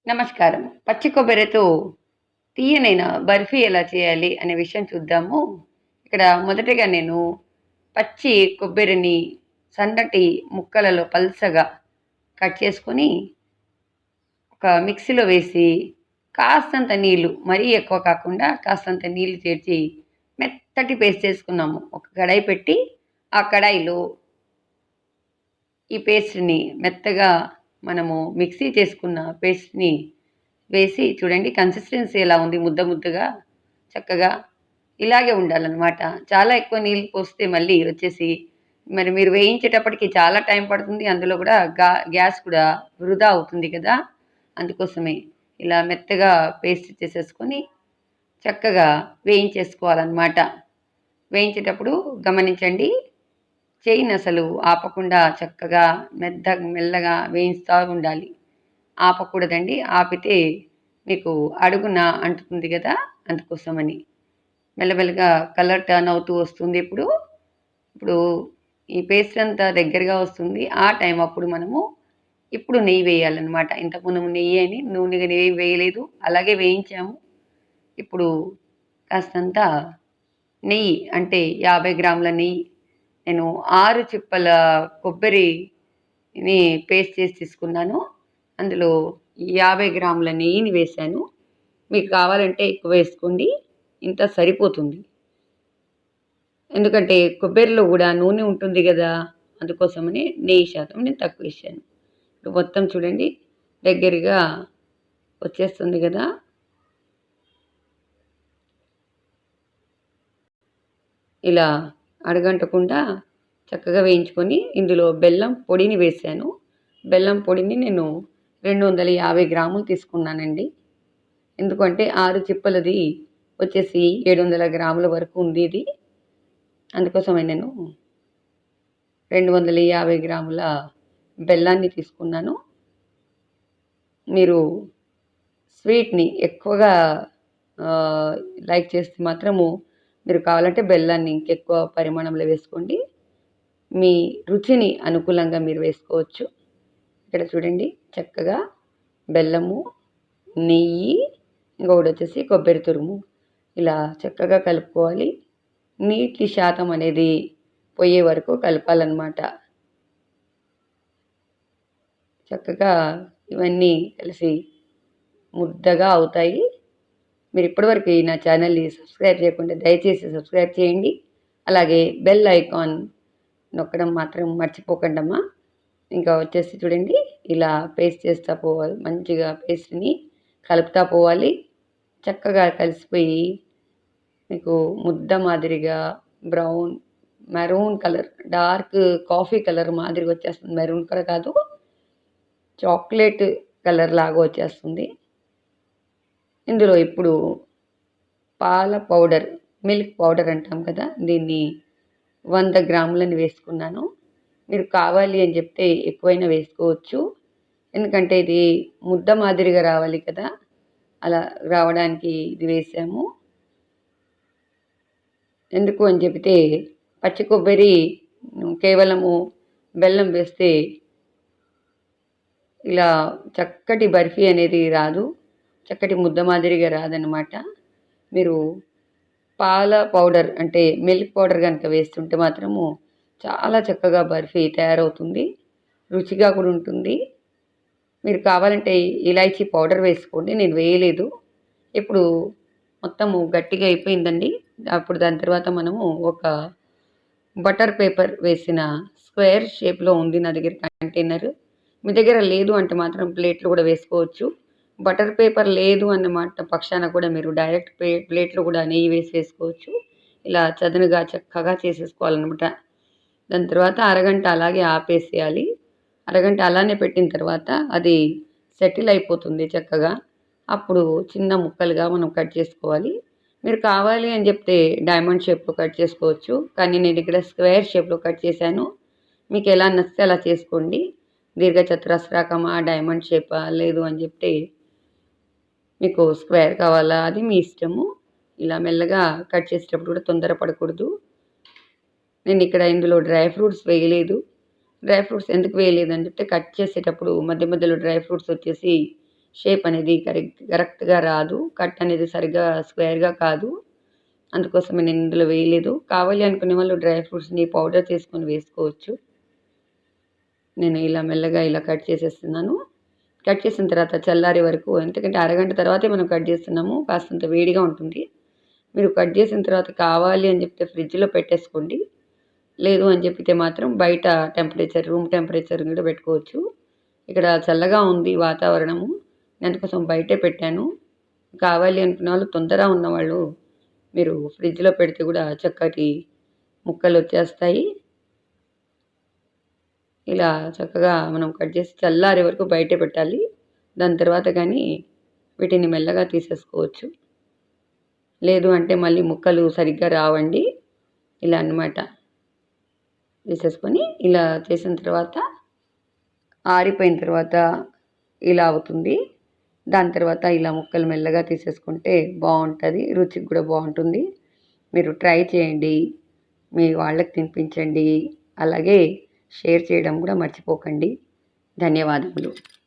నమస్కారం. పచ్చి కొబ్బరితో తీయనైన బర్ఫీ ఎలా చేయాలి అనే విషయం చూద్దాము. ఇక్కడ మొదటగా నేను పచ్చి కొబ్బరిని సన్నటి ముక్కలలో పల్చగా కట్ చేసుకొని ఒక మిక్సీలో వేసి కాస్తంత నీళ్లు, మరీ ఎక్కువ కాకుండా కాస్తంత నీళ్లు చేర్చి మెత్తటి పేస్ట్ చేసుకున్నాము. ఒక కడాయి పెట్టి ఆ కడాయిలో ఈ పేస్ట్‌ని మెత్తగా మనము మిక్సీ చేసుకున్న పేస్ట్‌ని వేసి చూడండి, కన్సిస్టెన్సీ ఎలా ఉంది, ముద్ద ముద్దగా చక్కగా ఇలాగే ఉండాలన్నమాట. చాలా ఎక్కువ నీళ్ళు పోస్తే మళ్ళీ వచ్చేసి మరి మీరు వేయించేటప్పటికి చాలా టైం పడుతుంది. అందులో కూడా గ్యాస్ కూడా వృధా అవుతుంది కదా! అందుకోసమే ఇలా మెత్తగా పేస్ట్ చేసేసుకొని చక్కగా వేయించేసుకోవాలన్నమాట. వేయించేటప్పుడు గమనించండి, చెయ్యిని అసలు ఆపకుండా చక్కగా మెల్లగా వేయిస్తా ఉండాలి. ఆపకూడదండి. ఆపితే మీకు అడుగున అంటుతుంది కదా! అందుకోసమని. మెల్లమెల్లగా కలర్ టర్న్ అవుతూ వస్తుంది. ఇప్పుడు ఈ పేస్ట్ అంతా దగ్గరగా వస్తుంది. ఆ టైం అప్పుడు మనము ఇప్పుడు నెయ్యి వేయాలన్నమాట. ఇంతకుముందు నెయ్యి వేయలేదు. అలాగే వేయించాము. ఇప్పుడు కాస్తంత నెయ్యి అంటే 50 గ్రాముల నెయ్యి, నేను 6 చిప్పల కొబ్బరిని పేస్ట్ చేసి తీసుకున్నాను. అందులో 50 గ్రాముల నెయ్యిని వేశాను. మీకు కావాలంటే ఎక్కువ వేసుకోండి. ఇంత సరిపోతుంది. ఎందుకంటే కొబ్బరిలో కూడా నూనె ఉంటుంది కదా! అందుకోసమని నెయ్యి శాతం నేను తక్కువ వేశాను. ఇప్పుడు మొత్తం చూడండి, దగ్గరగా వచ్చేస్తుంది కదా! ఇలా అడుగంటకుండా చక్కగా వేయించుకొని ఇందులో బెల్లం పొడిని వేశాను. బెల్లం పొడిని నేను 250 గ్రాములు తీసుకున్నానండి. ఎందుకంటే 6 చిప్పలది వచ్చేసి 700 గ్రాముల వరకు ఉంది ఇది. అందుకోసమే నేను 250 గ్రాముల బెల్లాన్ని తీసుకున్నాను. మీరు స్వీట్‌ని ఎక్కువగా లైక్ చేస్తే మాత్రము మీరు కావాలంటే బెల్లాన్ని ఇంకెక్కువ పరిమాణంలో వేసుకోండి. మీ రుచిని అనుకూలంగా మీరు వేసుకోవచ్చు. ఇక్కడ చూడండి, చక్కగా బెల్లము, నెయ్యి, ఇంకొకటి వచ్చేసి కొబ్బరి తురుము ఇలా చక్కగా కలుపుకోవాలి. నీటి శాతం అనేది పోయే వరకు కలపాలన్నమాట. చక్కగా ఇవన్నీ కలిసి ముద్దగా అవుతాయి. మీరు ఇప్పటివరకు నా ఛానల్ని సబ్స్క్రైబ్ చేయకుండా దయచేసి సబ్స్క్రైబ్ చేయండి. అలాగే బెల్ ఐకాన్ నొక్కడం మాత్రం మర్చిపోకండమ్మా. ఇంకా వచ్చేసి చూడండి, ఇలా పేస్ట్ చేస్తూ పోవాలి. మంచిగా పేస్ట్ని కలుపుతూ పోవాలి. చక్కగా కలిసిపోయి మీకు ముద్ద మాదిరిగా maroon colour, dark coffee colour మాదిరిగా వచ్చేస్తుంది. మెరూన్ కలర్ కాదు, చాక్లెట్ కలర్ లాగా వచ్చేస్తుంది. ఇందులో ఇప్పుడు పాల పౌడర్, మిల్క్ పౌడర్ అంటాం కదా, దీన్ని 100 గ్రాములని వేసుకున్నాను. మీరు కావాలి అని చెప్తే ఎక్కువైనా వేసుకోవచ్చు. ఎందుకంటే ఇది ముద్ద మాదిరిగా రావాలి కదా, అలా రావడానికి ఇది వేసాము. ఎందుకు అని చెబితే పచ్చి కొబ్బరి కేవలము బెల్లం వేస్తే ఇలా చక్కటి బర్ఫీ అనేది రాదు, చక్కటి ముద్ద మాదిరిగా రాదనమాట. మీరు పాల పౌడర్ అంటే మిల్క్ పౌడర్ కనుక వేస్తుంటే మాత్రము చాలా చక్కగా బర్ఫీ తయారవుతుంది, రుచిగా కూడా ఉంటుంది. మీరు కావాలంటే ఇలాచీ పౌడర్ వేసుకోండి, నేను వేయలేదు. ఇప్పుడు మొత్తము గట్టిగా అయిపోయిందండి. అప్పుడు దాని తర్వాత మనము ఒక బటర్ పేపర్ వేసిన స్క్వేర్ షేప్లో ఉంది నా దగ్గర కంటైనర్. మీ దగ్గర లేదు అంటే మాత్రం ప్లేట్లు కూడా వేసుకోవచ్చు. బటర్ పేపర్ లేదు అన్నమాట పక్షాన కూడా మీరు డైరెక్ట్ ప్లేట్లో కూడా నెయ్యి వేసుకోవచ్చు. ఇలా చదునుగా చక్కగా చేసేసుకోవాలన్నమాట. దాని తర్వాత అరగంట అలాగే ఆపేసేయాలి. అరగంట అలానే పెట్టిన తర్వాత అది సెటిల్ అయిపోతుంది చక్కగా. అప్పుడు చిన్న ముక్కలుగా మనం కట్ చేసుకోవాలి. మీరు కావాలి అని చెప్తే డైమండ్ షేప్లో కట్ చేసుకోవచ్చు, కానీ నేను ఇక్కడ స్క్వేర్ షేప్లో కట్ చేశాను. మీకు ఎలా నచ్చితే అలా చేసుకోండి. దీర్ఘ చతురస్రాకమా, డైమండ్ షేపా, లేదు అని చెప్తే మీకు స్క్వేర్ కావాలా, అది మీ ఇష్టము. ఇలా మెల్లగా కట్ చేసేటప్పుడు కూడా తొందరపడకూడదు. నేను ఇక్కడ ఇందులో డ్రై ఫ్రూట్స్ వేయలేదు. డ్రై ఫ్రూట్స్ ఎందుకు వేయలేదు అని చెప్తే కట్ చేసేటప్పుడు మధ్య మధ్యలో డ్రై ఫ్రూట్స్ వచ్చేసి షేప్ అనేది కరెక్ట్గా రాదు. కట్ అనేది సరిగ్గా స్క్వేర్గా కాదు. అందుకోసమే నేను ఇందులో వేయలేదు. కావాలి అనుకునే వాళ్ళు డ్రై ఫ్రూట్స్ని పౌడర్ చేసుకొని వేసుకోవచ్చు. నేను ఇలా మెల్లగా ఇలా కట్ చేసేస్తున్నాను. కట్ చేసిన తర్వాత చల్లారే వరకు, ఎందుకంటే అరగంట తర్వాతే మనం కట్ చేస్తున్నాము, కాస్తంత వేడిగా ఉంటుంది. మీరు కట్ చేసిన తర్వాత కావాలి అని చెప్తే ఫ్రిడ్జ్లో పెట్టేసుకోండి. లేదు అని చెప్పితే మాత్రం బయట రూమ్ టెంపరేచర్ కూడా పెట్టుకోవచ్చు. ఇక్కడ చల్లగా ఉంది వాతావరణము, అందుకోసం బయటే పెట్టాను. కావాలి అనుకున్న వాళ్ళు, తొందర ఉన్నవాళ్ళు మీరు ఫ్రిడ్జ్లో పెడితే కూడా చక్కటి ముక్కలు వచ్చేస్తాయి. ఇలా చక్కగా మనం కట్ చేసి చల్లారే వరకు బయటే పెట్టాలి. దాని తర్వాత కానీ వీటిని మెల్లగా తీసేసుకోవచ్చు. లేదు అంటే మళ్ళీ ముక్కలు సరిగ్గా రావండి. ఇలా అన్నమాట. తీసేసుకొని ఇలా చేసిన తర్వాత ఆరిపోయిన తర్వాత ఇలా అవుతుంది. దాని తర్వాత ఇలా ముక్కలు మెల్లగా తీసేసుకుంటే బాగుంటుంది, రుచికి కూడా బాగుంటుంది. మీరు ట్రై చేయండి, మీ వాళ్ళకి తినిపించండి, అలాగే షేర్ చేయడం కూడా మర్చిపోకండి. ధన్యవాదములు.